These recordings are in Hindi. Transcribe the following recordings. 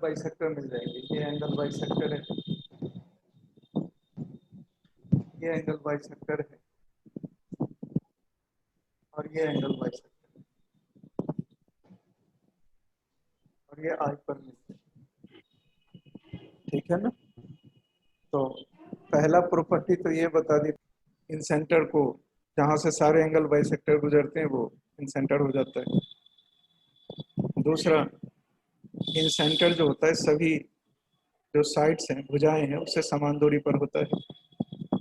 बाइसेक्टर मिल जाएंगे। ये एंगल बाइसेक्टर है, ये एंगल बाइसेक्टर है, और ये एंगल बाइसेक्टर है, और ये आई पर मिलते हैं। ठीक है ना। तो पहला प्रॉपर्टी तो ये बता दी, इन सेंटर को जहाँ से सारे एंगल बाइसेक्टर गुजरते हैं वो इन सेंटर हो जाता है। दूसरा, इन सेंटर जो होता है सभी जो साइड्स हैं, भुजाएं हैं, उससे समान दूरी पर होता है,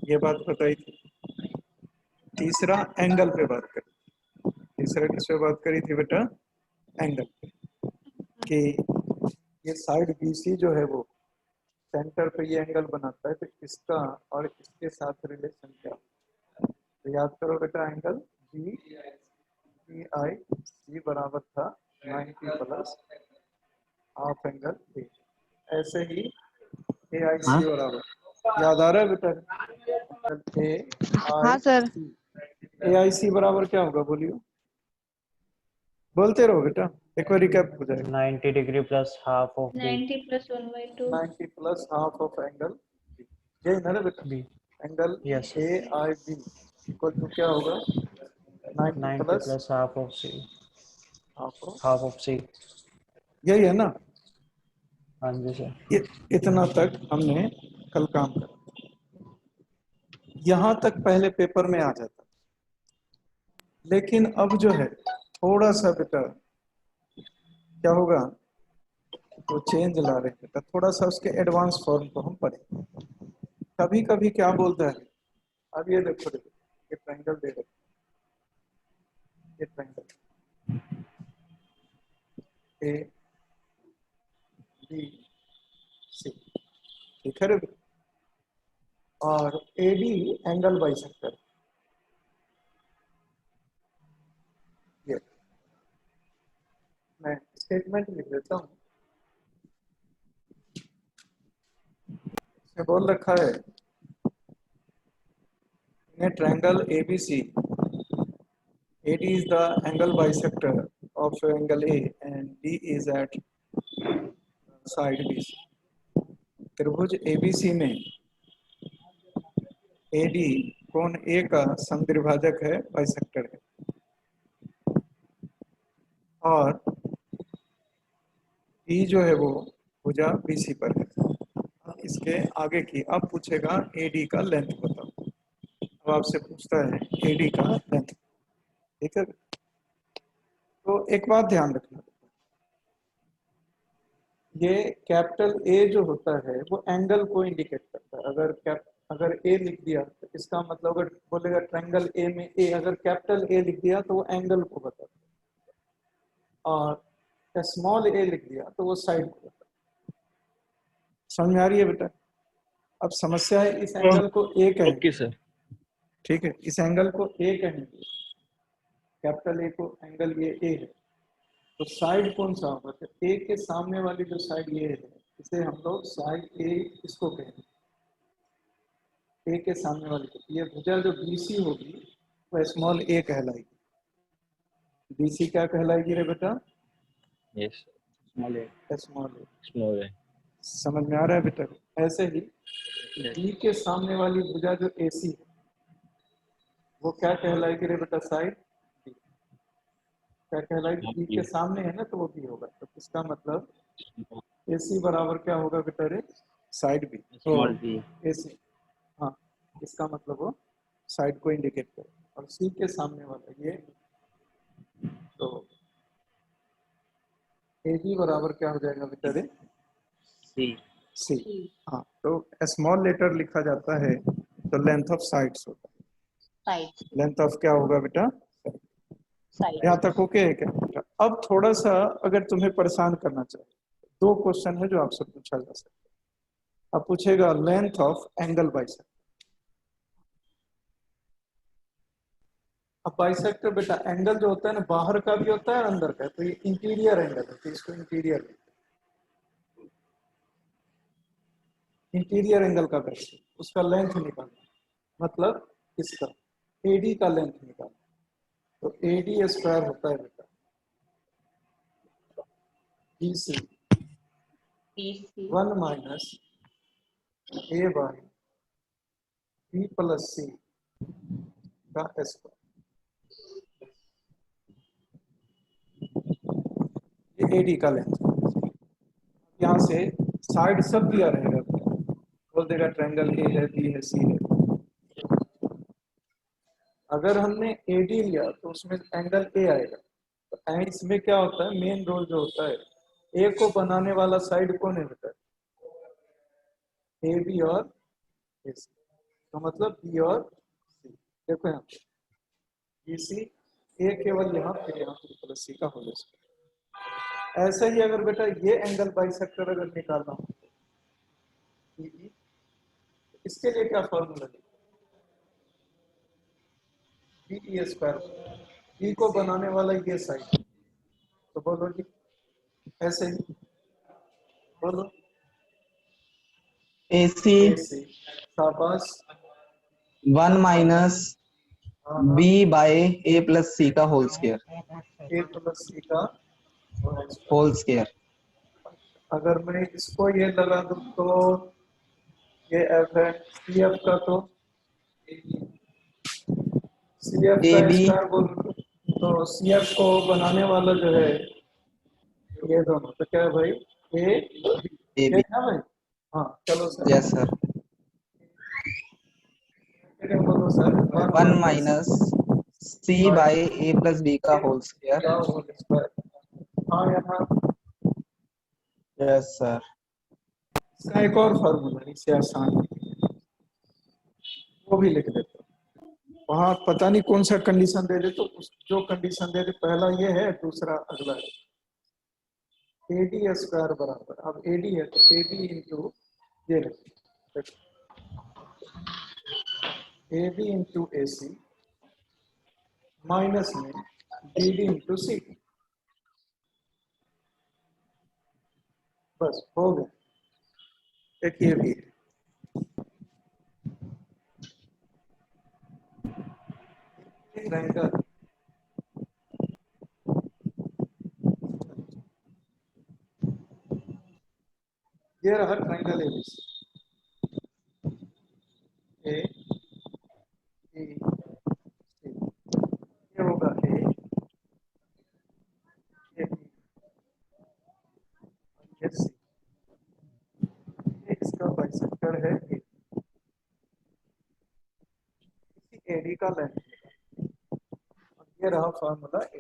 ये बात बताई थी। तीसरा, एंगल पे बात करी। तीसरा किस पे बात करी थी बेटा? एंगल पे, कि ये साइड बीसी जो है वो सेंटर पे ये एंगल बनाता है, तो इसका और इसके साथ रिलेशन क्या? तो याद करो बेटा, एंगल बी आई सी बराबर था 90 प्लस हाफ एंगल ए। ऐसे ही ए आई सी बराबर, याद आ रहा है बेटा? ए हाँ आई सर। सी, ए आई सी बराबर क्या होगा बोलियो, बोलते रहो बेटा, एक बार रिकैप हो जाएगा। 90 degree plus half of 90 plus 1/2. 90 plus half of angle, यही ना रे बेटा? B. Angle yes A I B equal to क्या होगा? 90 90 plus plus half of C, half of, half of C. यही है ना? हाँ जी सर। ये इतना तक हमने कल काम करा, यहाँ तक पहले पेपर में आ जाता, लेकिन अब जो है थोड़ा सा बेटा क्या होगा, वो चेंज ला रहे बेटा, थोड़ा सा उसके एडवांस फॉर्म को हम पढ़ें। कभी कभी क्या बोलता है, अब ये देखो देखो, ये ट्रायंगल दे रहे, ये ट्रायंगल ए बी सी, ठीक है रे? और ए डी एंगल बाइसेक्टर, ये मैं स्टेटमेंट लिख देता हूँ, इसमें बोल रखा है in a triangle ABC, AD is the angle bisector of angle A and D is at side BC. त्रिभुज ABC में AD कोण A का समद्विभाजक है, बाइसेक्टर है, और E जो है वो भुजा BC पर है। इसके आगे की अब पूछेगा AD का लेंथ बताओ। अब आपसे पूछता है AD का लेंथ, ठीक है? तो एक बात ध्यान रखना, ये कैपिटल ए जो होता है वो एंगल को इंडिकेट करता है। अगर ए लिख दिया तो इसका मतलब, अगर बोलेगा ट्रायंगल ए में ए, अगर कैपिटल ए लिख दिया तो वो एंगल को बताता है, और स्मॉल ए लिख दिया तो वो साइड को बताता है। समझ में आ रही है बेटा? अब समस्या है, इस एंगल को ए कहेंगे। Okay sir. ठीक है, इस एंगल को ए कहेंगे, कैपिटल ए को एंगल ये ए है, तो साइड कौन सा होगा? तो ए के सामने वाली जो साइड ये है, इसे हम लोग साइड ए इसको कहेंगे, ए के सामने वाली को। ये भुजा जो बीसी होगी वो स्मॉल ए कहलाएगी। बीसी क्या कहलाएगी रे बेटा? यस स्मॉल ए। स्मॉल ए। स्मॉल है। समझ में आ रहा है बेटा? ऐसे ही बी के सामने वाली भुजा जो एसी है वो क्या कहलाएगी रे बेटा? Side B. क्या कहलाएगी? बी के सामने है ना, तो वो बी होगा, तो इसका मतलब एसी बराबर क्या होगा बेटा रे? Side B. Small B. AC, हाँ, इसका मतलब वो साइड को इंडिकेट करे। और सी के सामने वाला ये, तो एडी बराबर क्या हो जाएगा बेटा रे? सी। सी। हाँ, तो स्मॉल लेटर लिखा जाता है तो लेंथ ऑफ साइड्स होता है। Sides. लेंथ ऑफ क्या होगा बेटा? Sides. यहाँ तक ओके है क्या बेटा? अब थोड़ा सा अगर तुम्हें परेशान करना चाहे, दो क्वेश्चन है जो आपसे पूछा जा सकता है। अब पूछेगा लेंथ ऑफ एंगल बाइसेक्टर। अब बाइसेक्टर बेटा एंगल जो होता है ना, बाहर का भी होता है और अंदर का, तो ये इंटीरियर एंगल है, तो इसको इंटीरियर, इंटीरियर एंगल का वैल्यू, उसका लेंथ निकालना, मतलब इसका एडी का लेंथ निकालना, तो एडी स्क्वायर होता है बेटा BC BC 1 minus A by B plus C का स्क्वायर। ये एडी का लेंथ, यहाँ से साइड सब दिया रहेगा, बोल देगा ट्रायंगल ए है, बी है, सी है। अगर हमने एडी लिया तो उसमें एंगल ए आएगा। तो इसमें क्या होता है, मेन रोल जो होता है, ए को बनाने वाला साइड कौन है बेटा, ए बी और ए सी, तो मतलब बी और सी। देखो यहाँ पे बी सी, ए केवल यहाँ, फिर यहाँ पे प्लस सी का होल स्क्वायर। ऐसा ही अगर बेटा ये एंगल बाइसेक्टर अगर निकालना हो तो इसके लिए क्या फॉर्मूला है, बी ई स्क्वायर, बी को बनाने वाला ये साइड, तो बोलो जी ऐसे ही बोलो, AC ए सी शाबाश, 1 माइनस हाँ B by A plus C का whole square, A plus C का होल स्क्वायर। Whole square. अगर मैं इसको ये लगा दूं तो ये एफ है, सी एफ का तो सी एफ का AB स्क्वायर बोल, तो सी एफ को बनाने वाला जो है ये दोनों, तो क्या है भाई, ए ये AB है भाई। हाँ चलो सर, यस सर, क्या बोलो sir, 1 minus C by A plus B का होल स्क्वायर। का होल स्क्वायर। हाँ यहाँ यस सर, इसका एक और फॉर्मूला इससे आसान है, वो भी लिख देते हो। वहाँ पता नहीं कौन सा कंडीशन दे दे, तो जो कंडीशन दे दे, पहला ये है, दूसरा अगला है। एडी स्क्वायर बराबर, अब एडी है तो एडी इंटू ये A B into A C minus में डी डी इंटू सी, बस हो गया। एक ये भी है, ट्रायंगल ये रहा ट्रायंगल ए बी सी, ये होगा ए बी ये सी, ये इसका बाइसेक्टर है ए, इसी एडी का लेंथ, ये रहा फॉर्मूला ए।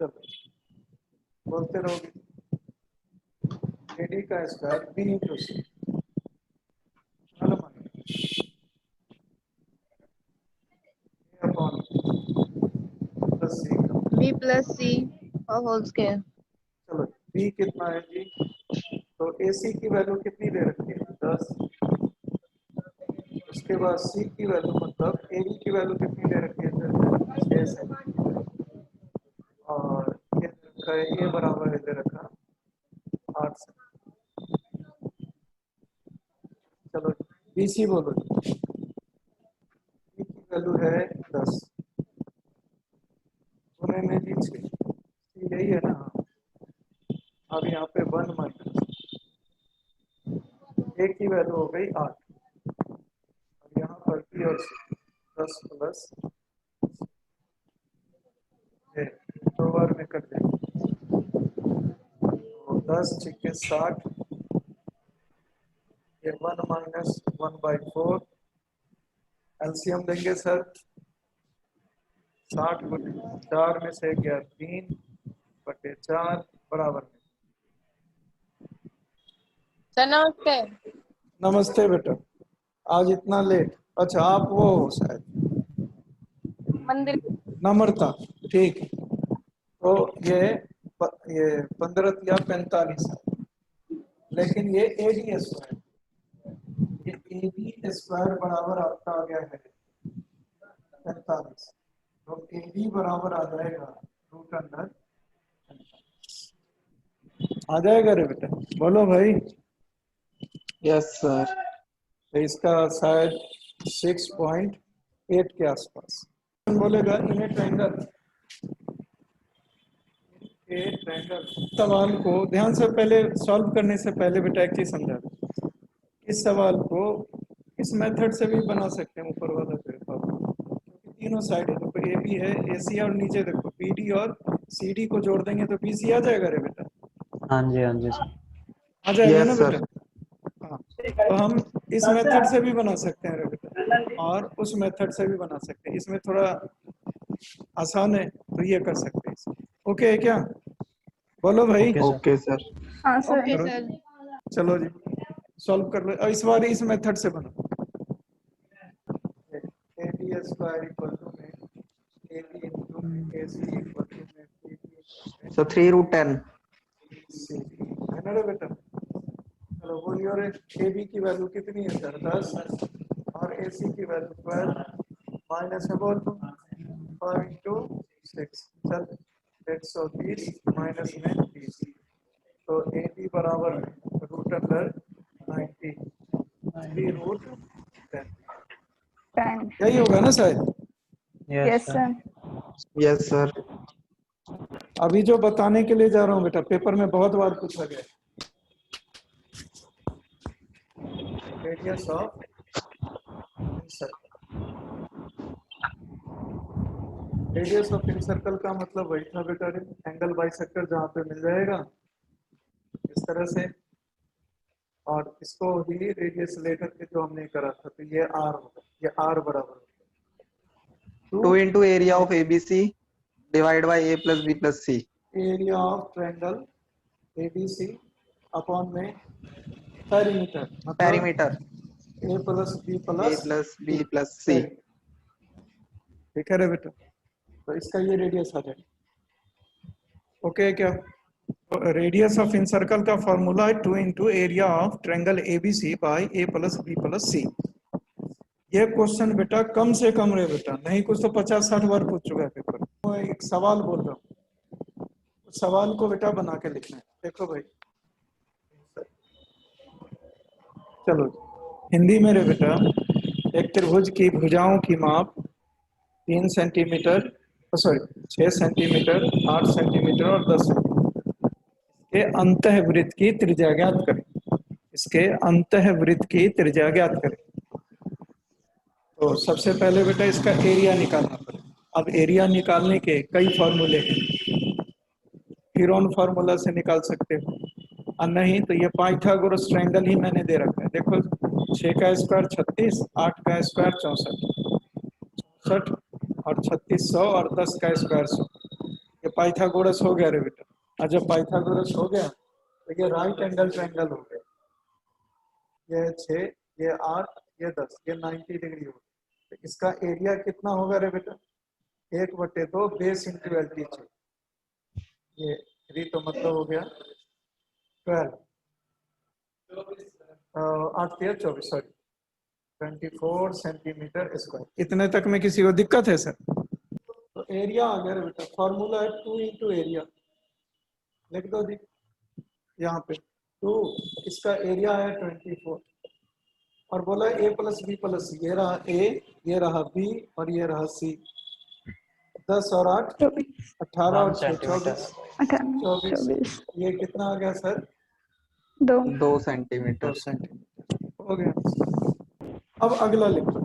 चलो बोलते रहोगे, एडी का स्क्वायर बी इंटू सी अपॉन प्लस सी। B plus C का होल स्क्वायर। चलो बी कितना है जी, तो ए सी की वैल्यू कितनी दे रखी है 10, उसके बाद सी की वैल्यू मतलब ए बी की वैल्यू कितनी दे रखी है 6 से, और ये दे रखा है, ये बराबर है दे रखा 8 से। चलो बी सी बोलो, बी की वैल्यू है 10 पुणे में जी 6, यही है ना। अब यहाँ पे 1 माइनस ए की वैल्यू हो गई 8, और यहाँ पर बी और सी 10 प्लस 2 बार में कर देंगे, तो 10 छिक्के 60, ये 1 माइनस 1/4, एलसीएम देंगे सर, 60 बटे 4 में से गया 3 बटे 4 बराबर में। सर नमस्ते। नमस्ते बेटा, आज इतना लेट, अच्छा आप वो हो शायद मंदिर नम्रता, ठीक है। तो ये 15 या 45 है, लेकिन ये एडी स्क्वायर, ये एडी स्क्वायर बराबर आपका आ गया है 45, तो एडी बराबर आ जाएगा √45, आ जाएगा रे बेटा, बोलो भाई। यस सर, तो इसका शायद 6.8 के आसपास बोलेगा। इन ए ट्रायंगल ए ट्रायंगल। सवाल को ध्यान से पहले सॉल्व करने से पहले बेटा एक चीज समझा दो। इस सवाल को इस मेथड से भी बना सकते हैं, ऊपर वाला क्योंकि तीनों साइड है, तो ए बी है, ए सी, और नीचे देखो बी डी और सी डी को जोड़ देंगे तो बी सी आ जाएगा रे बेटा, हाँ जी सर। आ जाएगा ना Yes, sir. बेटा। हाँ, तो हम इस मेथड से भी बना सकते हैं रे बेटा, और उस मेथड से भी बना सकते हैं। इसमें थोड़ा आसान है तो ये कर सकते हैं इसमें। ओके है क्या? बोलो भाई। Okay, sir. Okay, sir. हाँ सर Okay, करो। sir. चलो जी, सॉल्व कर लो, और इस बार इस मेथड से बनो। A B square equal to में A B into A C equal to में बी बी So 3√10. सी, है ना रे बेटा? चलो बोलिए, और ए बी की वैल्यू कितनी है सर? 10, और ए सी की वैल्यू 12, माइनस है बोल दो 5 इंटू 6, चल 120 माइनस में 20, तो ए बी बराबर रूट अंडर 90, 3√10, 10. यही होगा ना शायद? Yes, sir. Yes, sir. अभी जो बताने के लिए जा रहा हूँ बेटा, पेपर में बहुत बार पूछा गया। Radius of circle, radius of circle का मतलब वही था बेटा, एंगल बाइसेक्टर जहाँ पे मिल जाएगा इस तरह से, और इसको ही रेडियस लेकर के जो हमने करा था, तो ये आर होगा, ये आर बराबर 2 into area of ABC divided by A plus B plus C. Area of triangle ABC upon में पेरीमीटर, मतलब Perimeter A plus B A plus plus B plus C. ठीक है रे बेटा, तो इसका ये रेडियस आ जाएगा। ओके क्या? रेडियस ऑफ इन सर्कल का फॉर्मूला है 2 into area of triangle A B C by A plus B plus C. ये क्वेश्चन बेटा कम से कम रे बेटा, नहीं कुछ तो 50-60 बार पूछ चुका है पेपर। तो एक सवाल बोल रहा हूँ, उस सवाल को बेटा बना के लिखना है। देखो भाई, चलो हिंदी में रे बेटा, एक त्रिभुज की भुजाओं की माप 3 सेंटीमीटर, सॉरी 6 सेंटीमीटर, 8 सेंटीमीटर और 10 सेंटीमीटर के अंतःवृत्त की त्रिज्या ज्ञात करें। इसके अंतःवृत्त की त्रिज्या ज्ञात करें। तो सबसे पहले बेटा इसका एरिया निकालना पड़ेगा। अब एरिया निकालने के कई फॉर्मूले हैं, फिरॉन फार्मूला से निकाल सकते हो, और नहीं तो ये पाइथागोरस ट्रायंगल ही मैंने दे रखा है। देखो 6 का स्क्वायर 36, 8 का स्क्वायर 64, और 3600, और 10 का स्क्वायर 100। ये पाइथागोरस हो गया रे बेटा, और जब पाइथागोरस हो गया तो ये राइट एंगल ट्रायंगल हो गया। ये 6, ये 8, ये 10, ये 90 डिग्री हो गया। तो इसका एरिया कितना होगा रे बेटा? 1/2 बेस इंटू एल्टीट्यूड। ये 3 तो मतलब हो गया 12, 8 3 24, सॉरी 24 सेंटीमीटर स्क्वायर। इतने तक में किसी को दिक्कत है सर? तो एरिया आ गया रे बेटा, फॉर्मूला है 2 इंटू एरिया, लिख दो जी यहाँ पे 2, इसका एरिया है 24, और बोला ए प्लस बी प्लस सी, ये रहा ए, ये रहा बी, और ये रहा सी। 10 और 8 18 और 6 24, 24, ये कितना आ गया सर? 2 सेंटीमीटर. 2 सेंटीमीटर हो गया। अब अगला लिखो,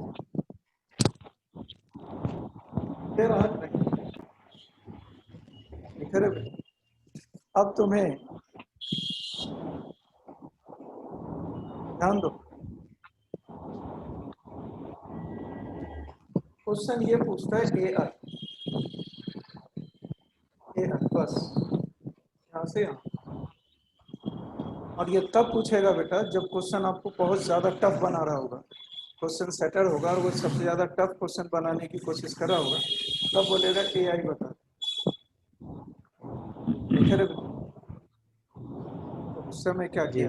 ये रहा लिख रहे बेटा। अब तुम्हें ध्यान दो, क्वेश्चन ये पूछता है ए आई, बस यहाँ से यहाँ, और ये तब पूछेगा बेटा जब क्वेश्चन आपको बहुत ज्यादा टफ बना रहा होगा, क्वेश्चन सेटर होगा और वो सबसे ज्यादा टफ क्वेश्चन बनाने की कोशिश कर रहा होगा, तब बोलेगा ए आई बता। ठीक है रे बेटा? तो उस समय क्या किया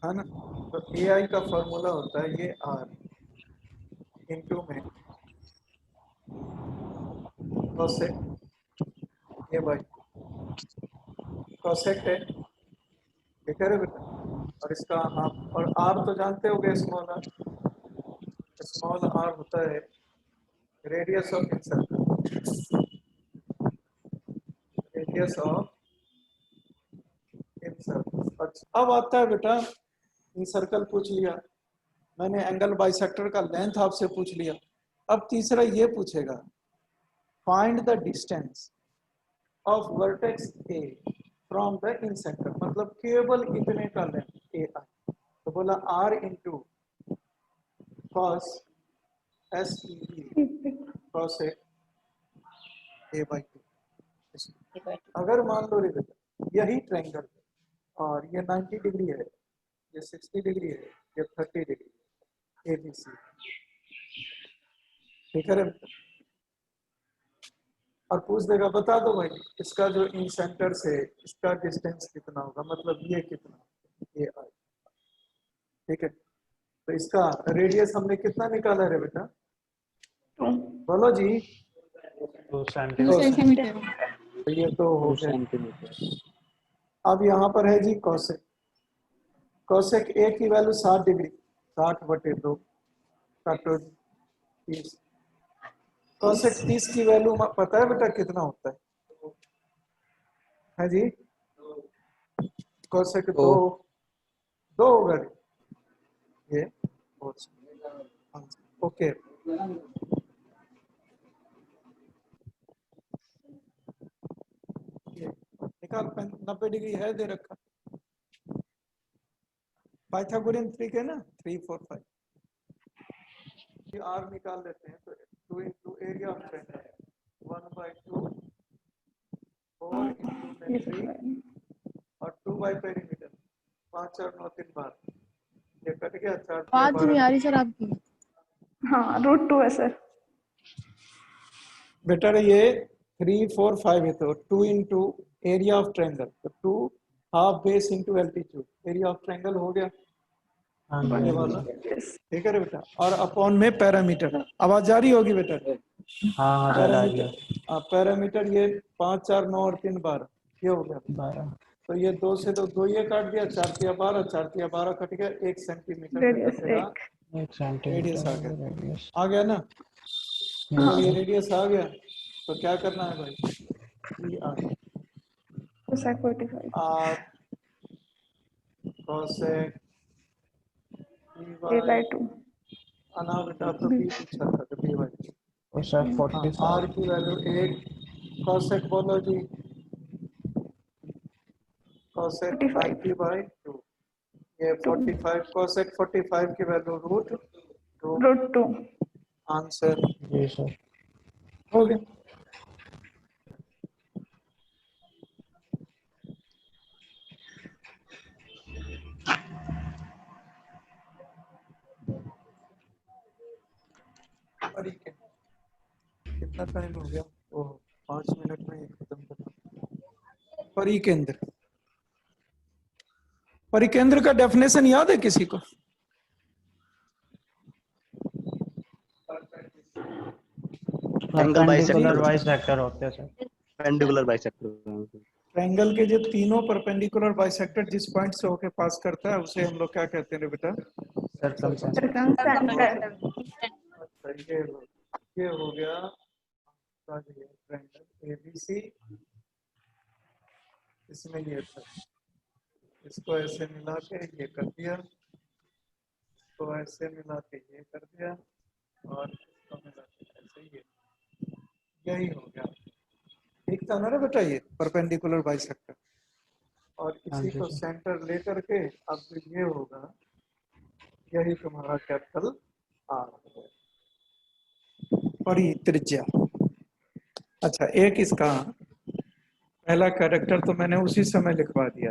है ना, तो ए आई का फॉर्मूला होता है ये आर इंटू में कोसेक ए बाई कोसेक है। ठीक है रे बेटा? और इसका आप और आर तो जानते होगे, स्मॉल आर, स्मॉल आर होता है radius of circle, radius of in circle. अच्छा अब आता है बेटा इन सर्कल पूछ लिया, मैंने एंगल बाइसेक्टर का लेंथ आपसे पूछ लिया। अब तीसरा ये पूछेगा find the distance of vertex A from the incentre, मतलब केवल इतने का लेंथ ए आई। तो बोला R into cos S cos A by two. अगर मान लो रे बेटा यही ट्रायंगल है और ये 90 डिग्री है, ये 60 डिग्री है, ये 30 डिग्री है, ए बी सी, ठीक है रे बेटा। और पूछ देगा बता दो भाई इसका जो इन सेंटर से इसका डिस्टेंस कितना होगा, मतलब ये कितना, ये आई, ठीक है। तो इसका रेडियस हमने कितना निकाला रे बेटा, 2 बोलो जी। 2 2 सेंटीमीटर। सेंटीमीटर। तो ये तो हो 2 गया। सेंटीमीटर। अब यहाँ पर है जी कौशिक, कौशिक ए की वैल्यू 60 डिग्री, 60/2 काटो 30। कौशिक 30 की वैल्यू पता है बेटा कितना होता है जी? कौशिक 2 होगा ये। ओके निकाल, 90 डिग्री है दे रखा, पाइथागोरियन ट्रिक है ना, 3 4 5। आर निकाल लेते हैं तो 2 into area of triangle 1/2 4 into 3 और 2 बाई पेरीमीटर 5 और 9 3 बार, ये कट गया 4 बात नहीं आ रही सर आपकी। हाँ √2 है सर। बेटर ये 3 4 5 है तो 2 इंटू एरिया ऑफ ट्रायंगल, तो 2 half base into altitude, area of triangle हो गया हाँ ये जी वाला, Yes. ठीक है रे बेटा। और अपॉन में पैरामीटर, आवाज जारी होगी बेटा। हाँ हाँ सर आ गया। पैरामीटर ये 5 4 9 और 3 12 ये हो गया। 12 तो ये 2 से 2 ये काट दिया, 4 तिया 12, 4 तिया 12 कट गया, 1 सेंटीमीटर रेडियस तेरा 1। 1 सेंटीमीटर रेडियस आ गया, रेडियस। आ गया ना। हाँ तो ये सर। रेडियस आ गया तो क्या करना है भाई, cosec 45। R cosec a by 2। अना बेटा तो भी पूछा था तो बी बाई, और सर हाँ आर 45 की वैल्यू 1, कोसेक बोलो जी, कोसेक 45 90/2, ये 2 45, कोसेक 45 की वैल्यू √2। √2। आंसर जी सर। हो गया। अरे कितना टाइम हो गया, ओह 5 मिनट में ही खत्म करना। परिकेंद्र, परिकेंद्र का डेफिनेशन याद है किसी को? Angle perpendicular bisector. बाइसेक्टर होते हैं सर। Perpendicular bisector. ट्रायंगल के जो तीनों परपेंडिकुलर बाइसेक्टर जिस पॉइंट से होके पास करता है उसे हम लोग क्या कहते हैं रे बेटा? सर्कमसेंटर। सर्कमसेंटर। अच्छा ये हो गया ट्रायंगल एबीसी, इसमें ये था, इसको ऐसे मिला के ये कर दिया, इसको ऐसे मिला के ये कर दिया और इसको मिला के ऐसे ये, यही हो गया। ठीक था ना रे बेटा ये परपेंडिकुलर बाइसेक्टर। और इसी को सेंटर लेकर के अब जो ये होगा यही तुम्हारा कैपिटल आर है, परित्रिज्या। अच्छा एक इसका पहला कैरेक्टर तो मैंने उसी समय लिखवा दिया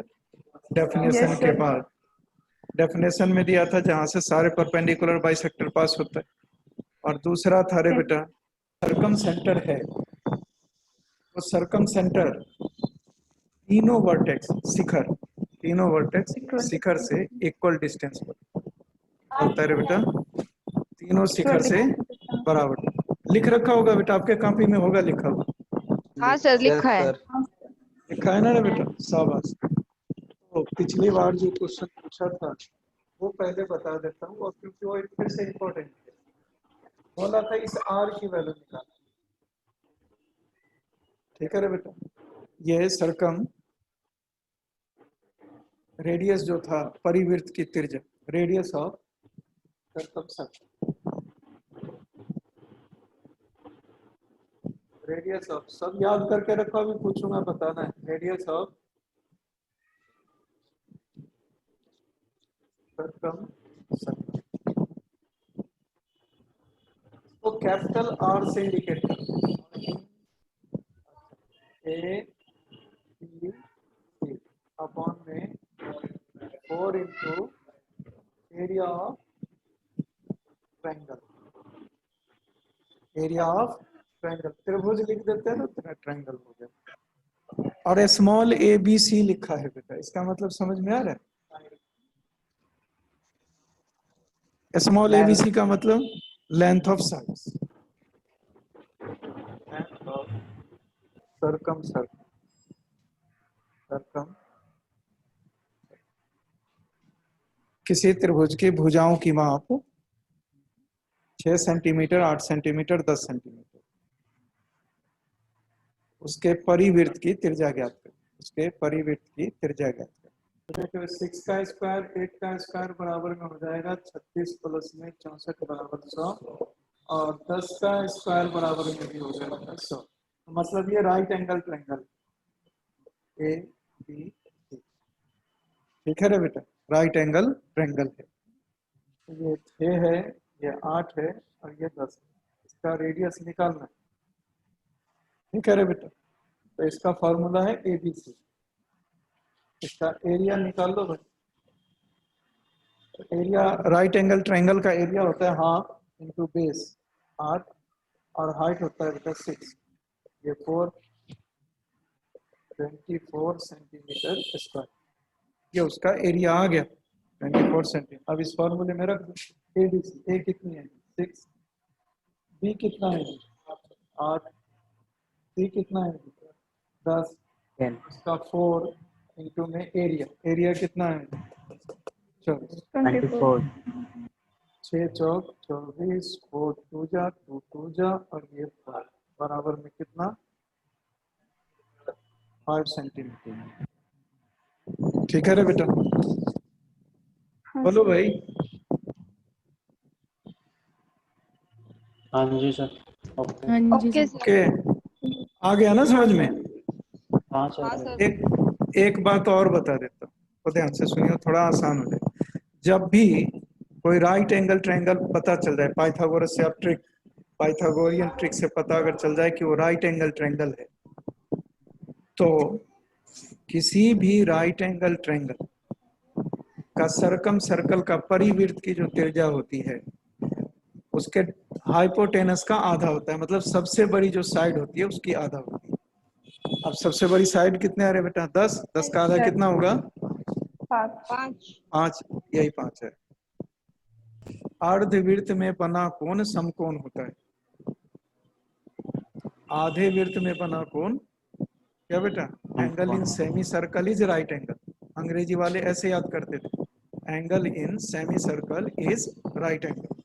डेफिनेशन Yes, के sir. बाद, डेफिनेशन में दिया था जहां से सारे परपेंडिकुलर बाइसेक्टर पास होता है। और दूसरा था रे बेटा सर्कम सेंटर है, तो सर्कम सेंटर तीनों वर्टेक्स शिखर, तीनों वर्टेक्स शिखर से इक्वल डिस्टेंस पर होता है रे बेटा, तीनों शिखर से बराबर। लिख रखा होगा बेटा आपके कॉपी में, होगा लिखा हुआ, हाँ सर लिखा है। लिखा है ना रे बेटा, शाबाश। तो पिछली बार जो क्वेश्चन पूछा था वो पहले बता देता हूँ, और क्योंकि वो फिर से इम्पोर्टेंट है, बोला था इस आर की वैल्यू निकाल, ठीक है रे बेटा। ये सरकम रेडियस जो था परिवृत्त की त्रिज्या, radius of circumcircle, radius of, सब याद करके रखो, अभी पूछूंगा बताना है। रेडियस ऑफ सरकम सर्कल, तो कैपिटल आर से इंडिकेट करते हैं, ए बी सी अपॉन में 4 into area of triangle, area of triangle, त्रिभुज लिख देते हैं तो ट्रायंगल हो गया। और स्मॉल ए बी सी लिखा है बेटा, इसका मतलब समझ में आ रहा है? स्मॉल ए बी सी का मतलब length of sides, length of circumcircle, circum किसी त्रिभुज की भुजाओं की माप 6 सेंटीमीटर, 8 सेंटीमीटर, 10 सेंटीमीटर, उसके परिवृत्त की त्रिज्या ज्ञात करें, उसके परिवृत्त की त्रिज्या ज्ञात करें। तो 6 का स्क्वायर 8 का स्क्वायर बराबर में हो जाएगा 36 प्लस में 64 बराबर 100, और 10 का स्क्वायर बराबर में भी हो जाएगा 100। मतलब ये right angle triangle A B C, ठीक है रे बेटा, राइट एंगल ट्रायंगल है। ये 6 है, ये 8 है और ये 10 है, इसका रेडियस निकालना है, ठीक है रे बेटा। तो इसका फॉर्मूला है ABC, इसका एरिया निकाल लो भाई। तो एरिया राइट एंगल ट्रायंगल का एरिया होता है हाफ इंटू बेस 8 और हाइट होता है बेटा 6, ये 24 सेंटीमीटर स्क्वायर, ये उसका एरिया आ गया 24 सेंटीमीटर। अब इस फॉर्मूले में रख दो ABC, ए कितनी है 6, बी कितना है 8, सी कितना है 10, इसका 4 इंटू में एरिया, एरिया कितना है 24, 24 6 चौक 24, 4 2 जा 2 2 जा और ये 5 बराबर में कितना 5 सेंटीमीटर, ठीक है रे बेटा। बोलो भाई। हाँ जी सर। ओके। हाँ जी ओके सर। ओके, आ गया ना समझ में? हाँ सर। एक बात और बता देता हूँ, तो ध्यान से सुनिए, थोड़ा आसान हो जाए। जब भी कोई राइट एंगल ट्रायंगल पता चल जाए, पाइथागोरस से आप ट्रिक, पाइथागोरियन ट्रिक से पता अगर चल जाए कि वो राइट एंगल ट्रायंगल है, तो किसी भी राइट एंगल ट्रायंगल का सरकम सर्कल का परिवृत्त की जो त्रिज्या होती है उसके हाइपोटेनस का आधा होता है, मतलब सबसे बड़ी जो साइड होती है उसकी आधा होती है। अब सबसे बड़ी साइड कितने आ रहे बेटा 10, 10 का आधा कितना होगा 5, यही 5 है। अर्धवृत्त में बना कोण समकोण होता है, आधे वृत्त में बना कोण क्या बेटा, angle in semi circle is right angle, अंग्रेजी वाले ऐसे याद करते थे, angle in semi circle is right angle.